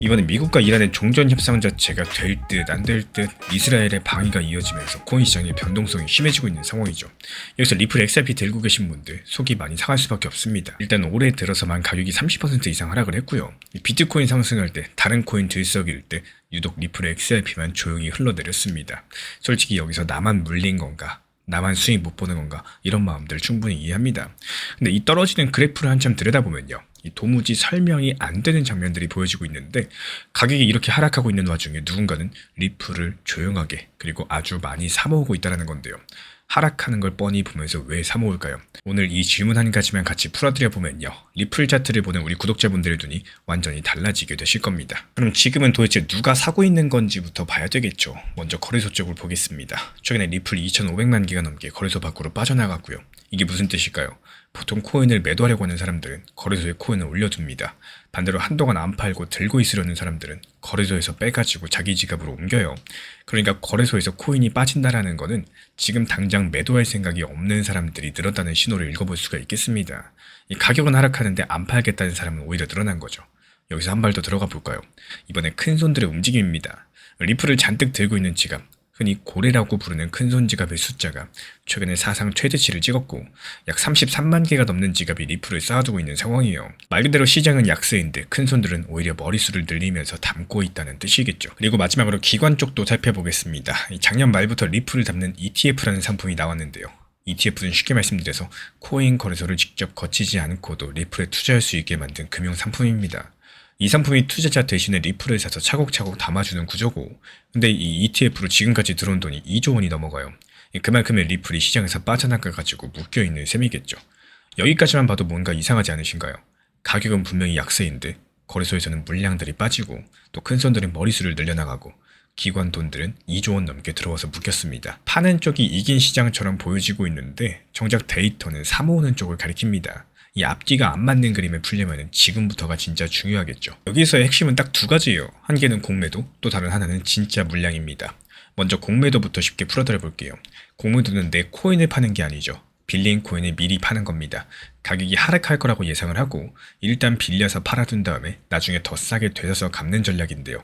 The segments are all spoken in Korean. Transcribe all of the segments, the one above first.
이번에 미국과 이란의 종전 협상 자체가 될 듯 안 될 듯 이스라엘의 방위가 이어지면서 코인 시장의 변동성이 심해지고 있는 상황이죠. 여기서 리플 XRP 들고 계신 분들 속이 많이 상할 수밖에 없습니다. 일단 올해 들어서만 가격이 30% 이상 하락을 했고요. 비트코인 상승할 때 다른 코인 들썩일 때 유독 리플 XRP만 조용히 흘러내렸습니다. 솔직히 여기서 나만 물린 건가? 나만 수익 못 보는 건가? 이런 마음들 충분히 이해합니다. 근데 이 떨어지는 그래프를 한참 들여다보면요. 이 도무지 설명이 안 되는 장면들이 보여지고 있는데 가격이 이렇게 하락하고 있는 와중에 누군가는 리플을 조용하게 그리고 아주 많이 사모으고 있다는 건데요. 하락하는 걸 뻔히 보면서 왜 사모을까요? 오늘 이 질문 한 가지만 같이 풀어드려 보면요. 리플 차트를 보는 우리 구독자분들의 눈이 완전히 달라지게 되실 겁니다. 그럼 지금은 도대체 누가 사고 있는 건지부터 봐야 되겠죠. 먼저 거래소 쪽을 보겠습니다. 최근에 리플 2,500만 개가 넘게 거래소 밖으로 빠져나갔고요. 이게 무슨 뜻일까요? 보통 코인을 매도하려고 하는 사람들은 거래소에 코인을 올려둡니다. 반대로 한동안 안 팔고 들고 있으려는 사람들은 거래소에서 빼가지고 자기 지갑으로 옮겨요. 그러니까 거래소에서 코인이 빠진다라는 거는 지금 당장 매도할 생각이 없는 사람들이 늘었다는 신호를 읽어볼 수가 있겠습니다. 이 가격은 하락하는데 안 팔겠다는 사람은 오히려 늘어난 거죠. 여기서 한 발 더 들어가 볼까요? 이번에 큰손들의 움직임입니다. 리플을 잔뜩 들고 있는 지갑, 흔히 고래라고 부르는 큰손 지갑의 숫자가 최근에 사상 최대치를 찍었고 약 33만 개가 넘는 지갑이 리플을 쌓아두고 있는 상황이에요. 말 그대로 시장은 약세인데 큰손들은 오히려 머릿수를 늘리면서 담고 있다는 뜻이겠죠. 그리고 마지막으로 기관 쪽도 살펴보겠습니다. 작년 말부터 리플을 담는 ETF라는 상품이 나왔는데요. ETF는 쉽게 말씀드려서 코인 거래소를 직접 거치지 않고도 리플에 투자할 수 있게 만든 금융 상품입니다. 이 상품이 투자자 대신에 리플을 사서 차곡차곡 담아주는 구조고, 근데 이 ETF로 지금까지 들어온 돈이 2조 원이 넘어가요. 그만큼의 리플이 시장에서 빠져나가가지고 묶여있는 셈이겠죠. 여기까지만 봐도 뭔가 이상하지 않으신가요? 가격은 분명히 약세인데 거래소에서는 물량들이 빠지고 또 큰손들은 머리수를 늘려나가고 기관 돈들은 2조 원 넘게 들어와서 묶였습니다. 파는 쪽이 이긴 시장처럼 보여지고 있는데 정작 데이터는 사모으는 쪽을 가리킵니다. 이 앞뒤가 안 맞는 그림을 풀려면 지금부터가 진짜 중요하겠죠. 여기서의 핵심은 딱 두 가지예요. 한 개는 공매도, 또 다른 하나는 진짜 물량입니다. 먼저 공매도부터 쉽게 풀어드려 볼게요. 공매도는 내 코인을 파는 게 아니죠. 빌린 코인을 미리 파는 겁니다. 가격이 하락할 거라고 예상을 하고 일단 빌려서 팔아둔 다음에 나중에 더 싸게 되서서 갚는 전략인데요.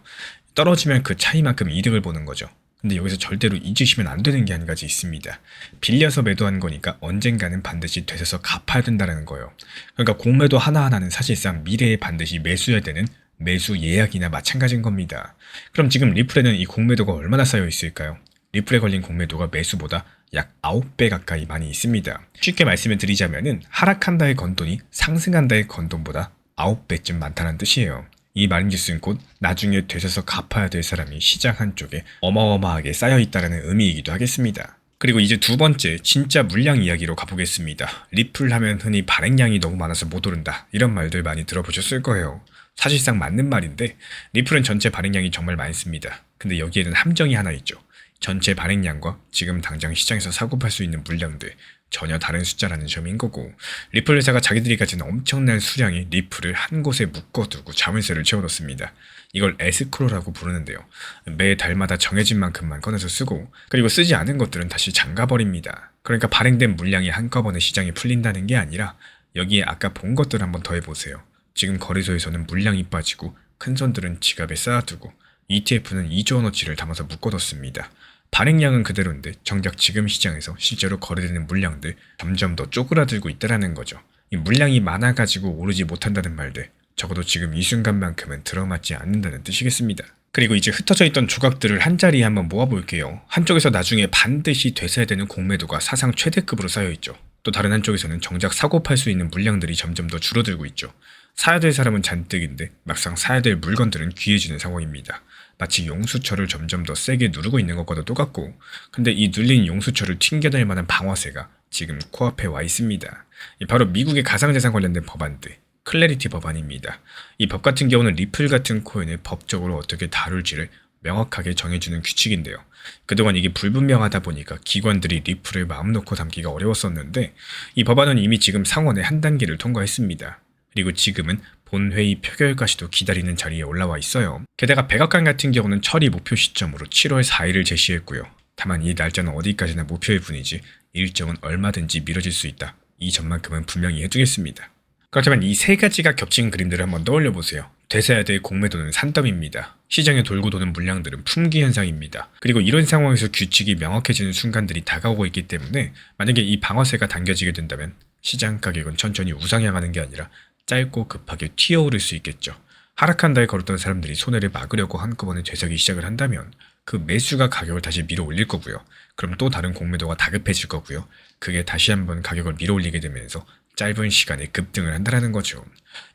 떨어지면 그 차이만큼 이득을 보는 거죠. 근데 여기서 절대로 잊으시면 안 되는 게 한 가지 있습니다. 빌려서 매도한 거니까 언젠가는 반드시 되서서 갚아야 된다는 거예요. 그러니까 공매도 하나하나는 사실상 미래에 반드시 매수해야 되는 매수 예약이나 마찬가지인 겁니다. 그럼 지금 리플에는 이 공매도가 얼마나 쌓여 있을까요? 리플에 걸린 공매도가 매수보다 약 9배 가까이 많이 있습니다. 쉽게 말씀을 드리자면은 하락한다의 건돈이 상승한다의 건돈보다 9배쯤 많다는 뜻이에요. 이 말인즉슨 곧 나중에 되서서 갚아야 될 사람이 시장 한쪽에 어마어마하게 쌓여있다는 의미이기도 하겠습니다. 그리고 이제 두 번째 진짜 물량 이야기로 가보겠습니다. 리플 하면 흔히 발행량이 너무 많아서 못 오른다 이런 말들 많이 들어보셨을 거예요. 사실상 맞는 말인데 리플은 전체 발행량이 정말 많습니다. 근데 여기에는 함정이 하나 있죠. 전체 발행량과 지금 당장 시장에서 사고 팔 수 있는 물량들 전혀 다른 숫자라는 점인 거고, 리플 회사가 자기들이 가진 엄청난 수량의 리플을 한 곳에 묶어두고 자물쇠를 채워놓습니다. 이걸 에스크로라고 부르는데요. 매 달마다 정해진 만큼만 꺼내서 쓰고, 그리고 쓰지 않은 것들은 다시 잠가버립니다. 그러니까 발행된 물량이 한꺼번에 시장에 풀린다는 게 아니라 여기에 아까 본 것들 한번 더해보세요. 지금 거래소에서는 물량이 빠지고 큰손들은 지갑에 쌓아두고 ETF는 2조 원어치를 담아서 묶어뒀습니다. 발행량은 그대로인데 정작 지금 시장에서 실제로 거래되는 물량들 점점 더 쪼그라들고 있다는 거죠. 이 물량이 많아가지고 오르지 못한다는 말들, 적어도 지금 이 순간만큼은 들어맞지 않는다는 뜻이겠습니다. 그리고 이제 흩어져 있던 조각들을 한자리에 한번 모아볼게요. 한쪽에서 나중에 반드시 되서야 되는 공매도가 사상 최대급으로 쌓여있죠. 또 다른 한쪽에서는 정작 사고 팔 수 있는 물량들이 점점 더 줄어들고 있죠. 사야 될 사람은 잔뜩인데 막상 사야 될 물건들은 귀해지는 상황입니다. 마치 용수철을 점점 더 세게 누르고 있는 것과도 똑같고, 근데 이 눌린 용수철을 튕겨낼 만한 방아쇠가 지금 코앞에 와 있습니다. 바로 미국의 가상자산 관련된 법안들, 클래리티 법안입니다. 이 법 같은 경우는 리플 같은 코인을 법적으로 어떻게 다룰지를 명확하게 정해주는 규칙인데요. 그동안 이게 불분명하다 보니까 기관들이 리플을 마음 놓고 담기가 어려웠었는데 이 법안은 이미 지금 상원에 한 단계를 통과했습니다. 그리고 지금은 본회의 표결까지도 기다리는 자리에 올라와 있어요. 게다가 백악관 같은 경우는 처리 목표 시점으로 7월 4일을 제시했고요. 다만 이 날짜는 어디까지나 목표일 뿐이지 일정은 얼마든지 미뤄질 수 있다. 이 점만큼은 분명히 해두겠습니다. 그렇다면 이 세 가지가 겹친 그림들을 한번 떠올려 보세요. 되새야될 공매도는 산더미입니다. 시장에 돌고 도는 물량들은 품귀 현상입니다. 그리고 이런 상황에서 규칙이 명확해지는 순간들이 다가오고 있기 때문에 만약에 이 방어세가 당겨지게 된다면 시장 가격은 천천히 우상향하는 게 아니라 짧고 급하게 튀어오를 수 있겠죠. 하락한다에 걸었던 사람들이 손해를 막으려고 한꺼번에 되새기 시작을 한다면 그 매수가 가격을 다시 밀어 올릴 거고요. 그럼 또 다른 공매도가 다급해질 거고요. 그게 다시 한번 가격을 밀어 올리게 되면서 짧은 시간에 급등을 한다는 거죠.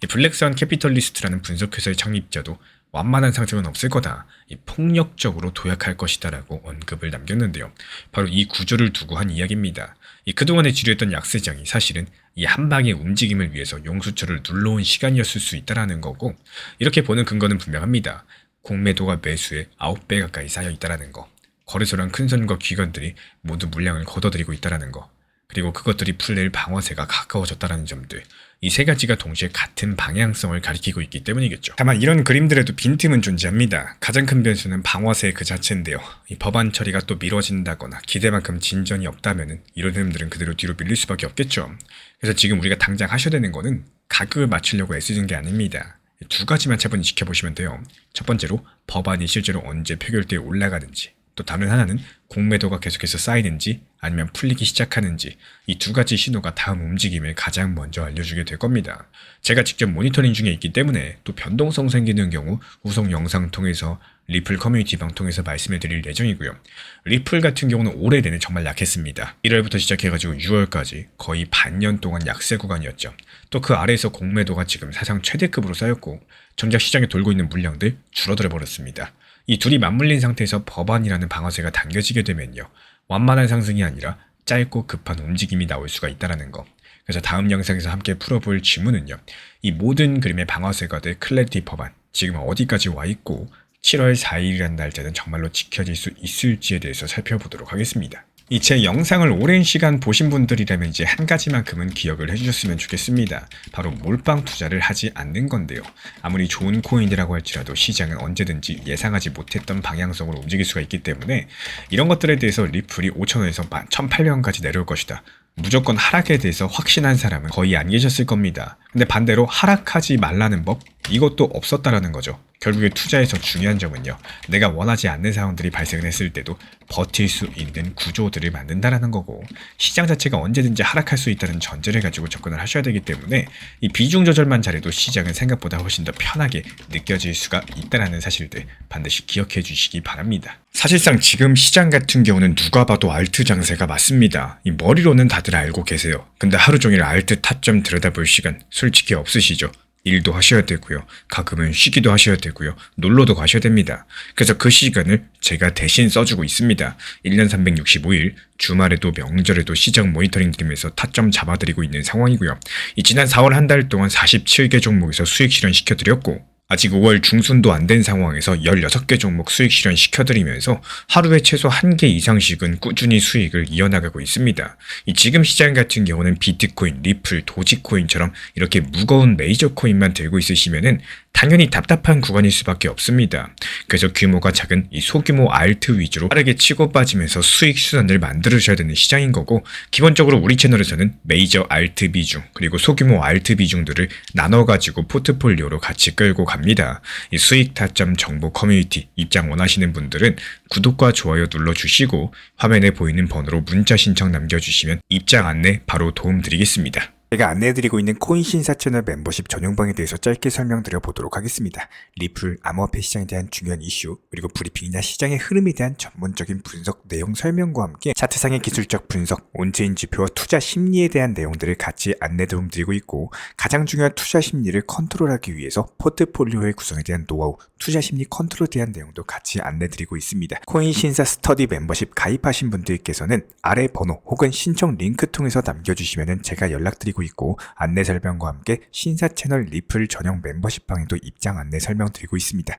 이 블랙스완 캐피털리스트라는 분석회사의 창립자도 완만한 상승은 없을 거다. 이 폭력적으로 도약할 것이다라고 언급을 남겼는데요. 바로 이 구조를 두고 한 이야기입니다. 이 그동안에 지루했던 약세장이 사실은 이 한 방의 움직임을 위해서 용수철을 눌러온 시간이었을 수 있다라는 거고, 이렇게 보는 근거는 분명합니다. 공매도가 매수에 9배 가까이 쌓여 있다라는 거, 거래소랑 큰손과 기관들이 모두 물량을 걷어들이고 있다라는 거, 그리고 그것들이 풀릴 방어세가 가까워졌다라는 점들, 이 세 가지가 동시에 같은 방향성을 가리키고 있기 때문이겠죠. 다만 이런 그림들에도 빈틈은 존재합니다. 가장 큰 변수는 방어세 그 자체인데요. 이 법안 처리가 또 미뤄진다거나 기대만큼 진전이 없다면 이런 흐름들은 그대로 뒤로 밀릴 수밖에 없겠죠. 그래서 지금 우리가 당장 하셔야 되는 거는 가격을 맞추려고 애쓰는 게 아닙니다. 두 가지만 차분히 지켜보시면 돼요. 첫 번째로 법안이 실제로 언제 표결대에 올라가는지, 또 다른 하나는 공매도가 계속해서 쌓이는지 아니면 풀리기 시작하는지, 이 두 가지 신호가 다음 움직임을 가장 먼저 알려주게 될 겁니다. 제가 직접 모니터링 중에 있기 때문에 또 변동성 생기는 경우 후속 영상 통해서 리플 커뮤니티 방 통해서 말씀해 드릴 예정이고요. 리플 같은 경우는 올해 내내 정말 약했습니다. 1월부터 시작해가지고 6월까지 거의 반년 동안 약세 구간이었죠. 또 그 아래에서 공매도가 지금 사상 최대급으로 쌓였고 정작 시장에 돌고 있는 물량들 줄어들어 버렸습니다. 이 둘이 맞물린 상태에서 법안이라는 방어세가 당겨지게 되면요, 완만한 상승이 아니라 짧고 급한 움직임이 나올 수가 있다는 거. 그래서 다음 영상에서 함께 풀어볼 질문은요, 이 모든 그림의 방어세가 될 클래리티 법안 지금 어디까지 와 있고 7월 4일이라는 날짜는 정말로 지켜질 수 있을지에 대해서 살펴보도록 하겠습니다. 이 제 영상을 오랜 시간 보신 분들이라면 이제 한 가지만큼은 기억을 해주셨으면 좋겠습니다. 바로 몰빵 투자를 하지 않는 건데요. 아무리 좋은 코인이라고 할지라도 시장은 언제든지 예상하지 못했던 방향성으로 움직일 수가 있기 때문에 이런 것들에 대해서 리플이 5,000원에서 1,800원까지 내려올 것이다, 무조건 하락에 대해서 확신한 사람은 거의 안 계셨을 겁니다. 근데 반대로 하락하지 말라는 법, 이것도 없었다라는 거죠. 결국에 투자에서 중요한 점은요, 내가 원하지 않는 상황들이 발생을 했을 때도 버틸 수 있는 구조들을 만든다라는 거고, 시장 자체가 언제든지 하락할 수 있다는 전제를 가지고 접근을 하셔야 되기 때문에 이 비중 조절만 잘해도 시장은 생각보다 훨씬 더 편하게 느껴질 수가 있다는 사실들 반드시 기억해 주시기 바랍니다. 사실상 지금 시장 같은 경우는 누가 봐도 알트 장세가 맞습니다. 이 머리로는 다들 알고 계세요. 근데 하루 종일 알트 타점 들여다볼 시간 솔직히 없으시죠? 일도 하셔야 되고요. 가끔은 쉬기도 하셔야 되고요. 놀러도 가셔야 됩니다. 그래서 그 시간을 제가 대신 써주고 있습니다. 1년 365일 주말에도 명절에도 시장 모니터링 드리면서 타점 잡아드리고 있는 상황이고요. 이 지난 4월 한 달 동안 47개 종목에서 수익 실현시켜드렸고, 아직 5월 중순도 안 된 상황에서 16개 종목 수익 실현 시켜드리면서 하루에 최소 1개 이상씩은 꾸준히 수익을 이어나가고 있습니다. 이 지금 시장 같은 경우는 비트코인, 리플, 도지코인처럼 이렇게 무거운 메이저 코인만 들고 있으시면은 당연히 답답한 구간일 수밖에 없습니다. 그래서 규모가 작은 이 소규모 알트 위주로 빠르게 치고 빠지면서 수익 수단을 만들으셔야 되는 시장인 거고, 기본적으로 우리 채널에서는 메이저 알트 비중 그리고 소규모 알트 비중들을 나눠가지고 포트폴리오로 같이 끌고 갑니다. 이 수익 타점 정보 커뮤니티 입장 원하시는 분들은 구독과 좋아요 눌러주시고 화면에 보이는 번호로 문자 신청 남겨주시면 입장 안내 바로 도움드리겠습니다. 제가 안내해드리고 있는 코인 신사 채널 멤버십 전용방에 대해서 짧게 설명드려 보도록 하겠습니다. 리플, 암호화폐 시장에 대한 중요한 이슈, 그리고 브리핑이나 시장의 흐름에 대한 전문적인 분석 내용 설명과 함께 차트상의 기술적 분석, 온체인 지표와 투자 심리에 대한 내용들을 같이 안내 도움드리고 있고, 가장 중요한 투자 심리를 컨트롤하기 위해서 포트폴리오의 구성에 대한 노하우, 투자 심리 컨트롤에 대한 내용도 같이 안내드리고 있습니다. 코인 신사 스터디 멤버십 가입하신 분들께서는 아래 번호 혹은 신청 링크 통해서 남겨주시면 제가 연락드리고 있고, 안내 설명과 함께 신사 채널 리플 전용 멤버십 방에도 입장 안내 설명드리고 있습니다.